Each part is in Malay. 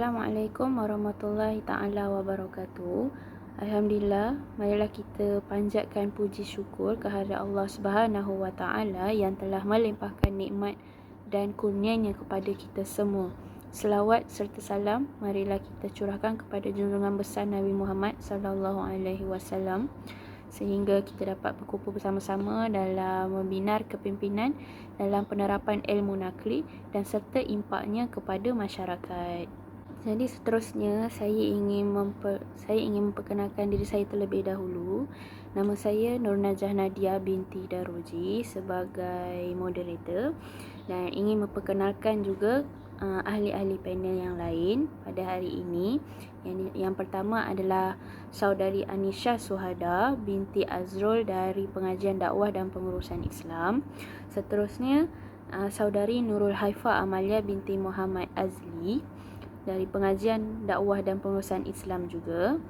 Assalamualaikum warahmatullahi ta'ala wabarakatuh. Alhamdulillah, marilah kita panjatkan puji syukur kehadrat Allah Subhanahu wa ta'ala yang telah melimpahkan nikmat dan kurnianya kepada kita semua. Selawat serta salam marilah kita curahkan kepada junjungan besar Nabi Muhammad sallallahu alaihi wasallam, sehingga kita dapat berkumpul bersama-sama dalam webinar kepimpinan dalam penerapan ilmu nakli dan serta impaknya kepada masyarakat. Jadi seterusnya saya ingin memperkenalkan diri saya terlebih dahulu. Nama saya Nur Najah Nadia binti Daruji sebagai moderator, dan ingin memperkenalkan juga ahli-ahli panel yang lain pada hari ini. Yang pertama adalah saudari Anisha Suhada binti Azrul dari Pengajian Dakwah dan Pengurusan Islam. Seterusnya saudari Nurul Haifa Amalia binti Muhammad Azli dari Pengajian Dakwah dan Pengurusan Islam juga.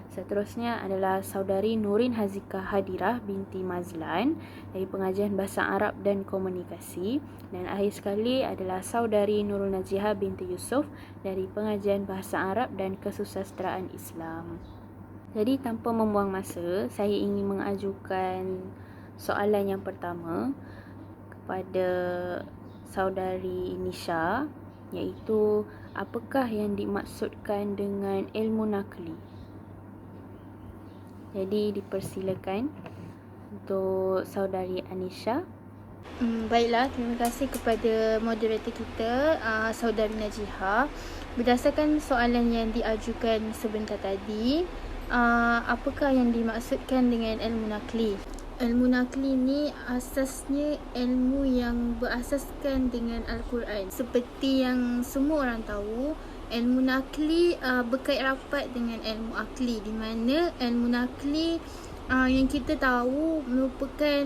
Seterusnya adalah saudari Nurin Hazika Hadirah binti Mazlan dari Pengajian Bahasa Arab dan Komunikasi. Dan akhir sekali adalah saudari Nurul Najihah binti Yusuf dari Pengajian Bahasa Arab dan Kesusasteraan Islam. Jadi tanpa membuang masa, saya ingin mengajukan soalan yang pertama kepada saudari Nisha, iaitu apakah yang dimaksudkan dengan ilmu nakli? Jadi dipersilakan untuk saudari Anisha. Baiklah, terima kasih kepada moderator kita, saudari Najihah. Berdasarkan soalan yang diajukan sebentar tadi, apakah yang dimaksudkan dengan ilmu nakli? Ilmu nakli ni asasnya ilmu yang berasaskan dengan Al-Quran. Seperti yang semua orang tahu, ilmu nakli berkait rapat dengan ilmu akli, di mana ilmu nakli yang kita tahu merupakan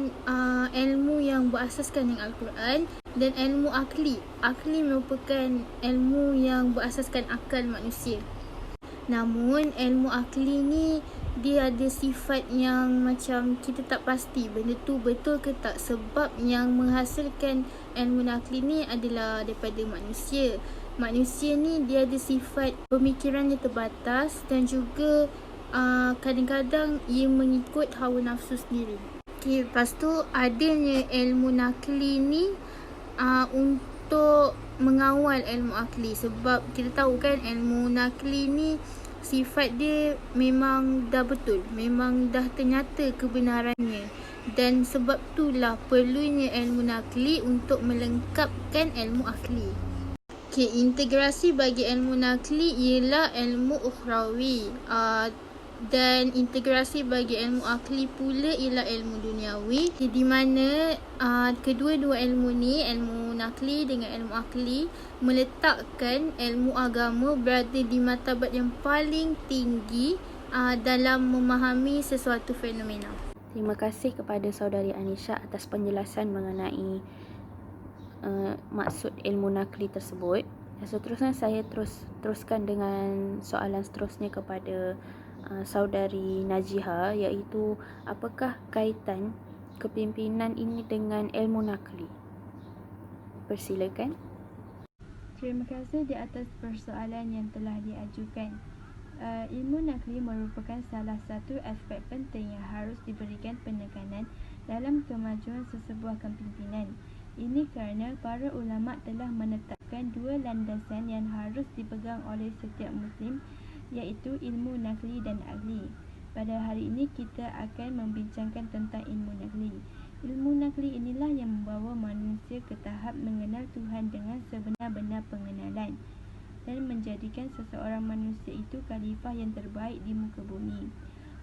ilmu yang berasaskan dengan Al-Quran, dan ilmu akli merupakan ilmu yang berasaskan akal manusia. Namun ilmu akli ni dia ada sifat yang macam kita tak pasti benda tu betul ke tak, sebab yang menghasilkan ilmu nakli ni adalah daripada manusia. Manusia ni dia ada sifat pemikirannya terbatas, dan juga kadang-kadang ia mengikut hawa nafsu sendiri. Lepas tu adanya ilmu nakli ni untuk mengawal ilmu akli, sebab kita tahu kan ilmu nakli ni sifat dia memang dah betul, memang dah ternyata kebenarannya, dan sebab itulah perlunya ilmu nakli untuk melengkapkan ilmu akli. Integrasi bagi ilmu nakli ialah ilmu ukhrawi, dan integrasi bagi ilmu akli pula ialah ilmu duniawi, di mana kedua-dua ilmu ni, ilmu nakli dengan ilmu akli, meletakkan ilmu agama berada di martabat yang paling tinggi dalam memahami sesuatu fenomena. Terima kasih kepada saudari Anisha atas penjelasan mengenai maksud ilmu nakli tersebut. Seterusnya saya teruskan dengan soalan seterusnya kepada saudari Najihah, iaitu apakah kaitan kepimpinan ini dengan ilmu nakli? Persilakan. Terima kasih di atas persoalan yang telah diajukan. Ilmu nakli merupakan salah satu aspek penting yang harus diberikan penekanan dalam kemajuan sesebuah kepimpinan. Ini kerana para ulama telah menetapkan dua landasan yang harus dipegang oleh setiap muslim, iaitu ilmu nakli dan akli. Pada hari ini kita akan membincangkan tentang ilmu nakli. Ilmu nakli inilah yang membawa manusia ke tahap mengenal Tuhan dengan sebenar-benar pengenalan, dan menjadikan seseorang manusia itu khalifah yang terbaik di muka bumi.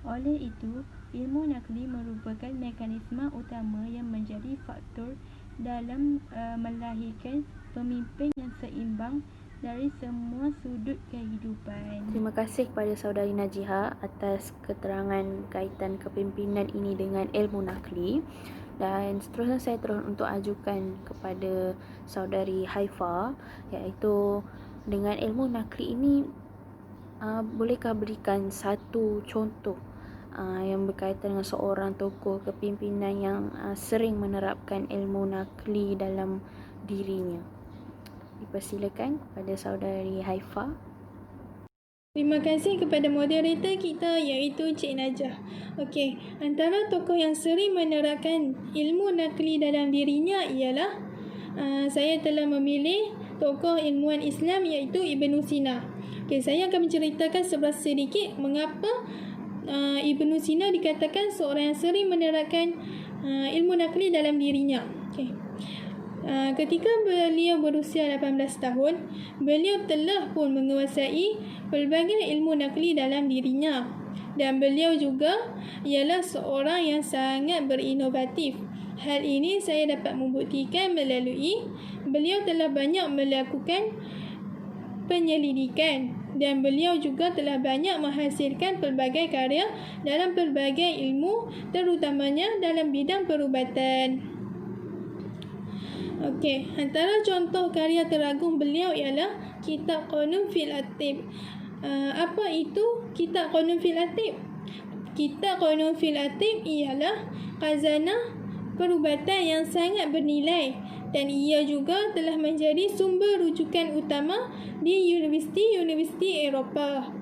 Oleh itu, ilmu nakli merupakan mekanisme utama yang menjadi faktor dalam melahirkan pemimpin yang seimbang dari semua sudut kehidupan. Terima kasih kepada saudari Najihah atas keterangan kaitan kepimpinan ini dengan ilmu nakli. Dan seterusnya saya terus untuk ajukan kepada saudari Haifa, iaitu dengan ilmu nakli ini bolehkah berikan satu contoh yang berkaitan dengan seorang tokoh kepimpinan yang sering menerapkan ilmu nakli dalam dirinya? Dipersilakan pada saudari Haifa. Terima kasih kepada moderator kita iaitu Cik Najah. Okey, antara tokoh yang sering menerapkan ilmu nakli dalam dirinya ialah saya telah memilih tokoh ilmuwan Islam iaitu Ibnu Sina. Okey, saya akan menceritakan sedikit mengapa Ibnu Sina dikatakan seorang yang sering menerapkan ilmu nakli dalam dirinya. Okey. Ketika beliau berusia 18 tahun, beliau telah pun menguasai pelbagai ilmu nakli dalam dirinya. Dan beliau juga ialah seorang yang sangat berinovatif. Hal ini saya dapat membuktikan melalui beliau telah banyak melakukan penyelidikan dan beliau juga telah banyak menghasilkan pelbagai karya dalam pelbagai ilmu, terutamanya dalam bidang perubatan. Okey, antara contoh karya teragung beliau ialah Kitab Qanun fil Atib. Apa itu Kitab Qanun fil Atib? Kitab Qanun fil Atib ialah khazanah perubatan yang sangat bernilai dan ia juga telah menjadi sumber rujukan utama di universiti-universiti Eropah.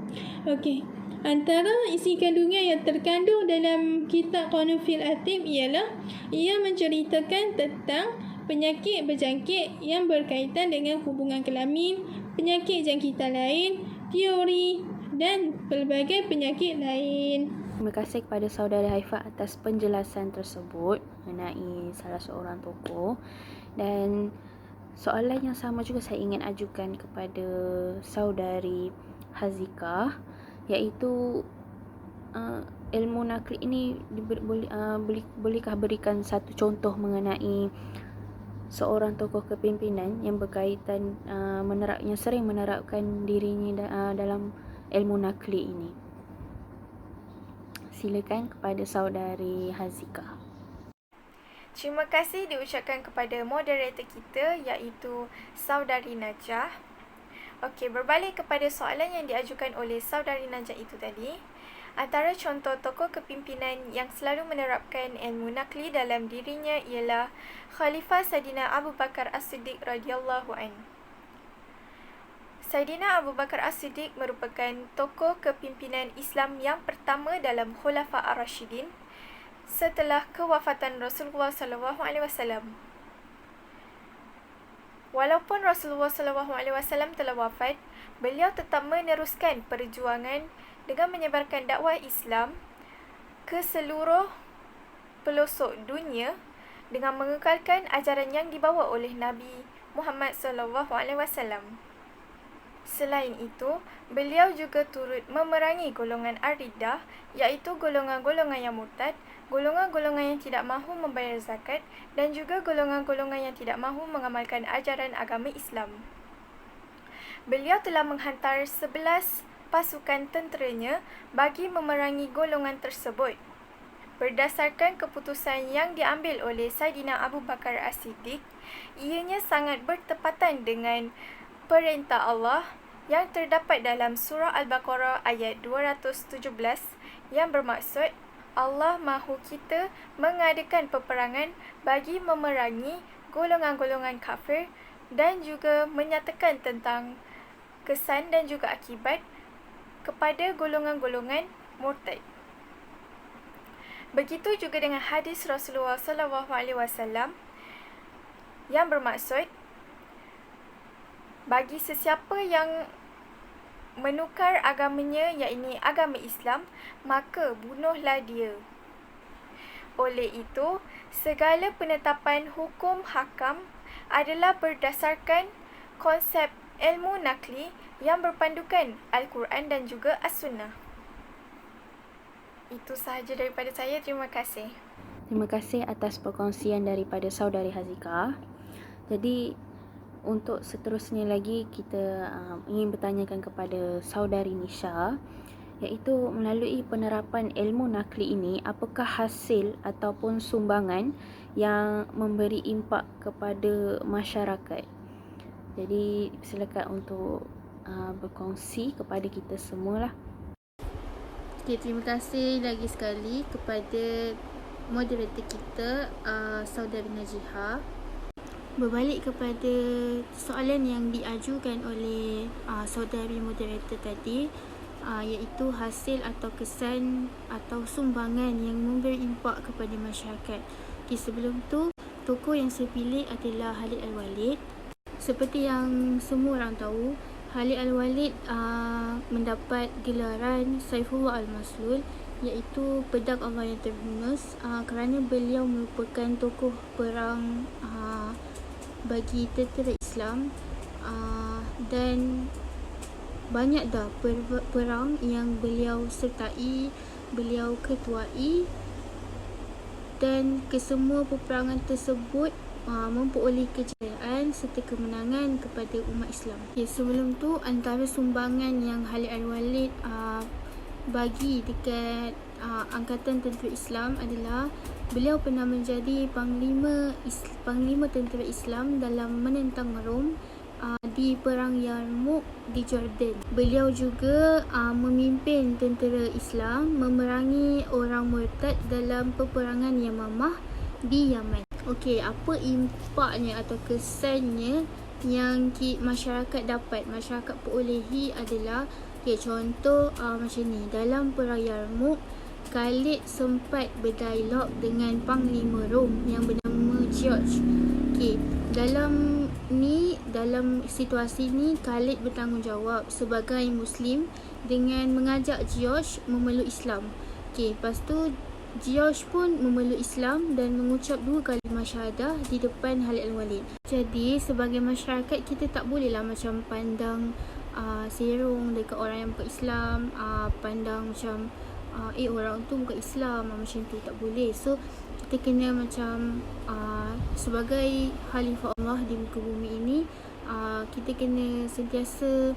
Okey, antara isi kandungan yang terkandung dalam Kitab Qanun fil Atib ialah ia menceritakan tentang penyakit berjangkit yang berkaitan dengan hubungan kelamin, penyakit jangkitan lain, teori dan pelbagai penyakit lain. Terima kasih kepada saudara Haifah atas penjelasan tersebut mengenai salah seorang tokoh. Dan soalan yang sama juga saya ingin ajukan kepada saudari Hazika, iaitu ilmu nakli ini bolehkah berikan satu contoh mengenai seorang tokoh kepimpinan yang berkaitan yang sering menerapkan dirinya dalam ilmu nakli ini. Silakan kepada saudari Hazika. Terima kasih diucapkan kepada moderator kita iaitu saudari Najah. Okey, berbalik kepada soalan yang diajukan oleh saudari Najah itu tadi. Antara contoh tokoh kepimpinan yang selalu menerapkan ilmu nakli dalam dirinya ialah Khalifah Saidina Abu Bakar As-Siddiq radhiyallahu anhu. Saidina Abu Bakar As-Siddiq merupakan tokoh kepimpinan Islam yang pertama dalam Khulafa Ar-Rashidin setelah kewafatan Rasulullah SAW. Walaupun Rasulullah SAW telah wafat, beliau tetap meneruskan perjuangan dengan menyebarkan dakwah Islam ke seluruh pelosok dunia dengan mengekalkan ajaran yang dibawa oleh Nabi Muhammad SAW. Selain itu, beliau juga turut memerangi golongan Ar-Riddah, iaitu golongan-golongan yang murtad, golongan-golongan yang tidak mahu membayar zakat dan juga golongan-golongan yang tidak mahu mengamalkan ajaran agama Islam. Beliau telah menghantar 11 pasukan tenteranya bagi memerangi golongan tersebut. Berdasarkan keputusan yang diambil oleh Saidina Abu Bakar As-Siddiq, ianya sangat bertepatan dengan perintah Allah yang terdapat dalam surah Al-Baqarah ayat 217 yang bermaksud Allah mahu kita mengadakan peperangan bagi memerangi golongan-golongan kafir dan juga menyatakan tentang kesan dan juga akibat kepada golongan-golongan murtad. Begitu juga dengan hadis Rasulullah SAW yang bermaksud bagi sesiapa yang menukar agamanya, yakni agama Islam, maka bunuhlah dia. Oleh itu, segala penetapan hukum hakam adalah berdasarkan konsep ilmu nakli yang berpandukan Al-Quran dan juga As-Sunnah. Itu sahaja daripada saya. Terima kasih. Terima kasih atas perkongsian daripada saudari Hazika. Jadi, untuk seterusnya lagi kita ingin bertanyakan kepada saudari Nisha, iaitu melalui penerapan ilmu nakli ini, apakah hasil ataupun sumbangan yang memberi impak kepada masyarakat? Jadi silakan untuk berkongsi kepada kita semualah. Okay, terima kasih lagi sekali kepada moderator kita, saudari Najiha. Berbalik kepada soalan yang diajukan oleh saudari moderator tadi, iaitu hasil atau kesan atau sumbangan yang memberi impak kepada masyarakat. Sebelum tu, tokoh yang saya pilih adalah Khalid Al-Walid. Seperti yang semua orang tahu, Khalid Al-Walid mendapat gelaran Saifullah Al-Maslul, iaitu pedang Allah yang terhunus, kerana beliau merupakan tokoh perang bagi tentera Islam, dan banyak dah perang yang beliau sertai, beliau ketuai, dan kesemua peperangan tersebut memperoleh kejayaan serta kemenangan kepada umat Islam. Sebelum tu, antara sumbangan yang Khalid Al-Walid bagi dekat Angkatan Tentera Islam adalah beliau pernah menjadi Panglima Tentera Islam dalam menentang Rom di Perang Yarmouk di Jordan. Beliau juga memimpin tentera Islam memerangi orang murtad dalam peperangan Yamamah di Yaman. Okey, apa impaknya atau kesannya yang masyarakat dapat, masyarakat perolehi adalah, contoh macam ni. Dalam Perang Yarmouk, Khalid sempat berdialog dengan Panglima Rom yang bernama George. Dalam situasi ni, Khalid bertanggungjawab sebagai Muslim dengan mengajak George memeluk Islam. Lepas tu George pun memeluk Islam dan mengucap 2 kalimah syahadah di depan Khalid Al-Walid. Jadi sebagai masyarakat, kita tak bolehlah macam pandang serong dekat orang yang bukan Islam, pandang macam orang tu bukan Islam, macam tu tak boleh. So kita kena macam sebagai Khalifah Allah di muka bumi ini, kita kena sentiasa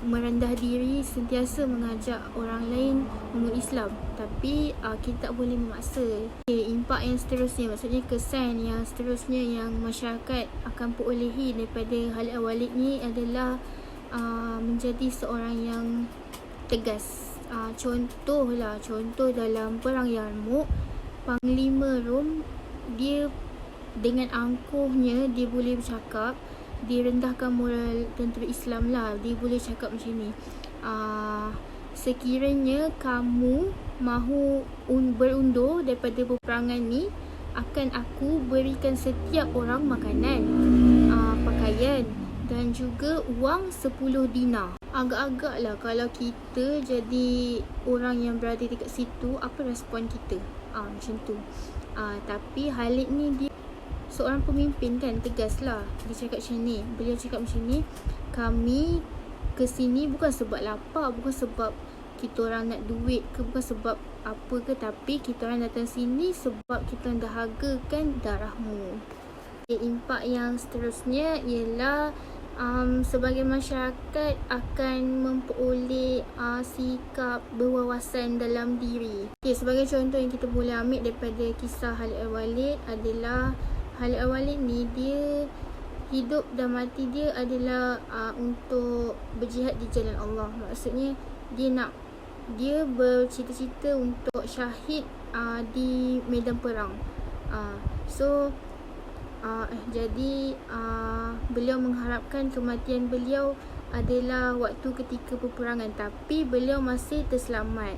merendah diri, sentiasa mengajak orang lain memeluk Islam, tapi kita tak boleh memaksa. Impak yang seterusnya, maksudnya kesan yang seterusnya yang masyarakat akan perolehi daripada Khalid Al-Walid ni adalah menjadi seorang yang tegas. Contoh dalam Perang Yarmouk, Panglima Rom, dia dengan angkuhnya dia boleh bercakap, dia rendahkan moral tentera Islam lah. Dia boleh cakap macam ni, sekiranya kamu mahu berundur daripada peperangan ni, akan aku berikan setiap orang makanan, pakaian dan juga wang 10 dinar. Agak-agak lah kalau kita jadi orang yang berada dekat situ, apa respon kita? Macam tu. Tapi Khalid ni dia seorang pemimpin kan, tegas lah. Dia cakap macam ni, beliau cakap macam ni, kami kesini bukan sebab lapar, bukan sebab kita orang nak duit ke, bukan sebab apa ke, tapi kita orang datang sini sebab kita orang dahagakan darahmu. Impak yang seterusnya ialah sebagai masyarakat akan memperoleh sikap berwawasan dalam diri. Sebagai contoh yang kita boleh ambil daripada kisah Khalid Al-Walid adalah, Khalid Al-Walid ni dia hidup dan mati dia adalah untuk berjihad di jalan Allah. Maksudnya dia bercita-cita untuk syahid di medan perang. Jadi beliau mengharapkan kematian beliau adalah waktu ketika peperangan, tapi beliau masih terselamat.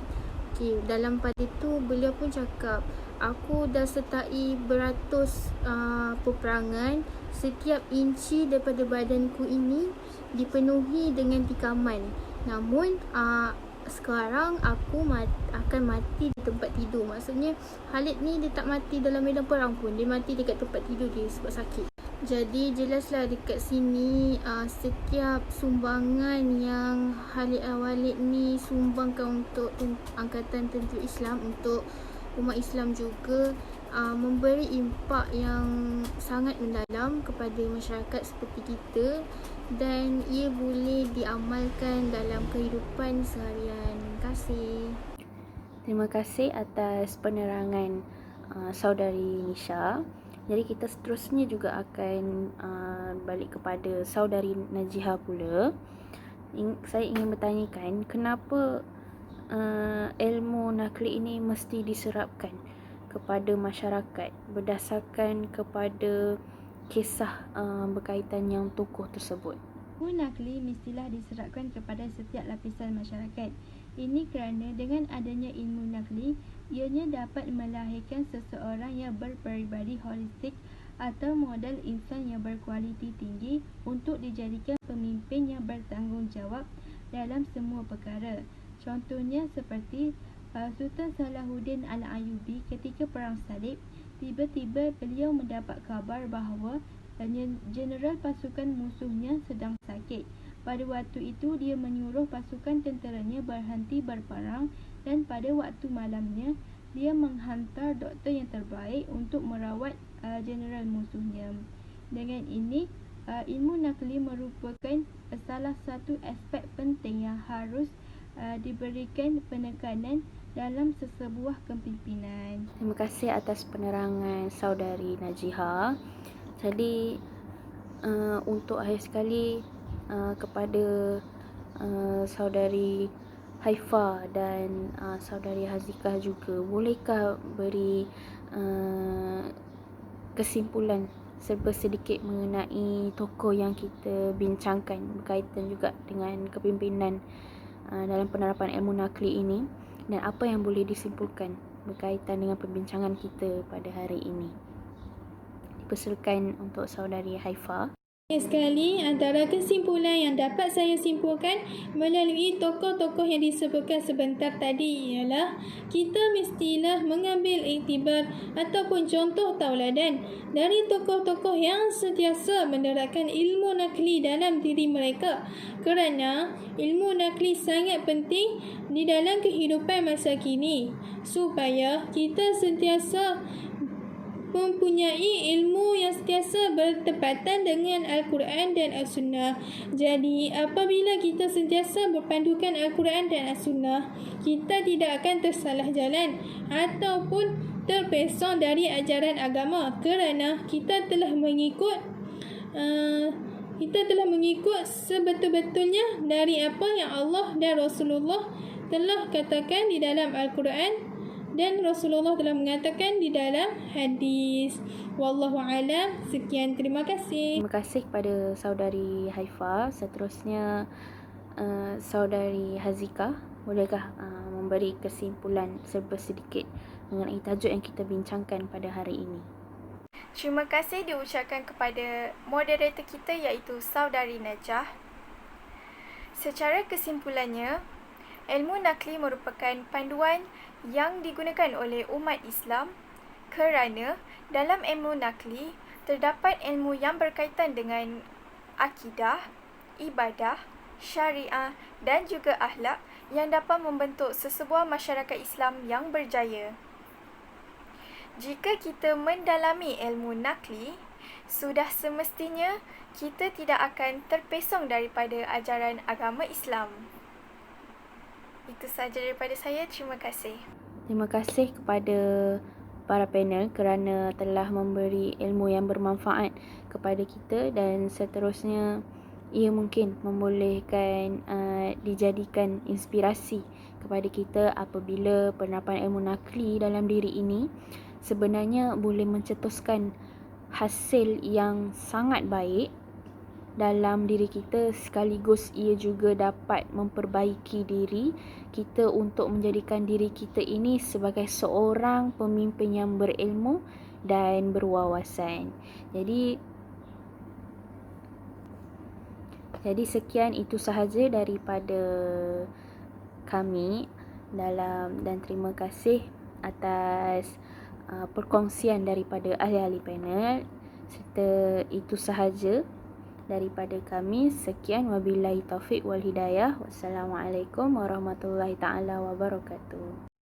Dalam pada itu beliau pun cakap, aku dah sertai beratus peperangan, setiap inci daripada badanku ini dipenuhi dengan tikaman, namun sekarang aku akan mati di tempat tidur. Maksudnya Khalid ni dia tak mati dalam medan perang pun, dia mati dekat tempat tidur dia sebab sakit. Jadi jelaslah dekat sini setiap sumbangan yang Khalid Al-Walid ni sumbangkan untuk Angkatan Tentera Islam, untuk umat Islam juga, memberi impak yang sangat mendalam kepada masyarakat seperti kita, dan ia boleh diamalkan dalam kehidupan seharian. Terima kasih. Terima kasih atas penerangan saudari Nisha. Jadi kita seterusnya juga akan balik kepada saudari Najihah pula. Saya ingin bertanyakan, kenapa ilmu nakli ini mesti diserapkan kepada masyarakat berdasarkan kepada kisah berkaitan yang tokoh tersebut? Ilmu nakli mestilah diserapkan kepada setiap lapisan masyarakat. Ini kerana dengan adanya ilmu nakli, ianya dapat melahirkan seseorang yang berperibadi holistik atau model insan yang berkualiti tinggi untuk dijadikan pemimpin yang bertanggungjawab dalam semua perkara. Contohnya seperti Sultan Salahuddin Al-Ayyubi ketika Perang Salib, tiba-tiba beliau mendapat khabar bahawa jeneral pasukan musuhnya sedang sakit. Pada waktu itu dia menyuruh pasukan tenteranya berhenti berperang dan pada waktu malamnya dia menghantar doktor yang terbaik untuk merawat jeneral musuhnya. Dengan ini ilmu nakli merupakan salah satu aspek penting yang harus diberikan penekanan dalam sesebuah kepimpinan. Terima kasih atas penerangan saudari Najiha. Jadi untuk akhir sekali kepada saudari Haifa dan saudari Hazikah juga, bolehkah beri kesimpulan serba sedikit mengenai tokoh yang kita bincangkan berkaitan juga dengan kepimpinan dalam penerapan ilmu nakli ini, dan apa yang boleh disimpulkan berkaitan dengan perbincangan kita pada hari ini? Dipersilakan untuk saudari Haifa. Sekali, antara kesimpulan yang dapat saya simpulkan melalui tokoh-tokoh yang disebutkan sebentar tadi ialah kita mestilah mengambil iktibar ataupun contoh tauladan dari tokoh-tokoh yang sentiasa menerapkan ilmu nakli dalam diri mereka, kerana ilmu nakli sangat penting di dalam kehidupan masa kini supaya kita sentiasa mempunyai ilmu yang sentiasa bertepatan dengan Al-Quran dan As-Sunnah. Jadi, apabila kita sentiasa berpandukan Al-Quran dan As-Sunnah, kita tidak akan tersalah jalan ataupun terpesong dari ajaran agama, kerana kita telah mengikut sebetul-betulnya dari apa yang Allah dan Rasulullah telah katakan di dalam Al-Quran dan Rasulullah telah mengatakan di dalam hadis. Wallahu alam. Sekian, terima kasih. Terima kasih kepada saudari Haifa. Seterusnya saudari Hazikah, bolehkah memberi kesimpulan serba sedikit mengenai tajuk yang kita bincangkan pada hari ini? Terima kasih diucapkan kepada moderator kita iaitu saudari Najah. Secara kesimpulannya, ilmu nakli merupakan panduan yang digunakan oleh umat Islam kerana dalam ilmu nakli terdapat ilmu yang berkaitan dengan akidah, ibadah, syariah dan juga akhlak yang dapat membentuk sesebuah masyarakat Islam yang berjaya. Jika kita mendalami ilmu nakli, sudah semestinya kita tidak akan terpesong daripada ajaran agama Islam. Itu sahaja daripada saya. Terima kasih. Terima kasih kepada para panel kerana telah memberi ilmu yang bermanfaat kepada kita, dan seterusnya ia mungkin membolehkan dijadikan inspirasi kepada kita apabila penerapan ilmu nakli dalam diri ini sebenarnya boleh mencetuskan hasil yang sangat baik dalam diri kita, sekaligus ia juga dapat memperbaiki diri kita untuk menjadikan diri kita ini sebagai seorang pemimpin yang berilmu dan berwawasan. Jadi sekian, itu sahaja daripada kami dan terima kasih atas perkongsian daripada ahli-ahli panel. Serta itu sahaja daripada kami. Sekian, wabillahi taufiq wal hidayah. Wassalamualaikum warahmatullahi taala wabarakatuh.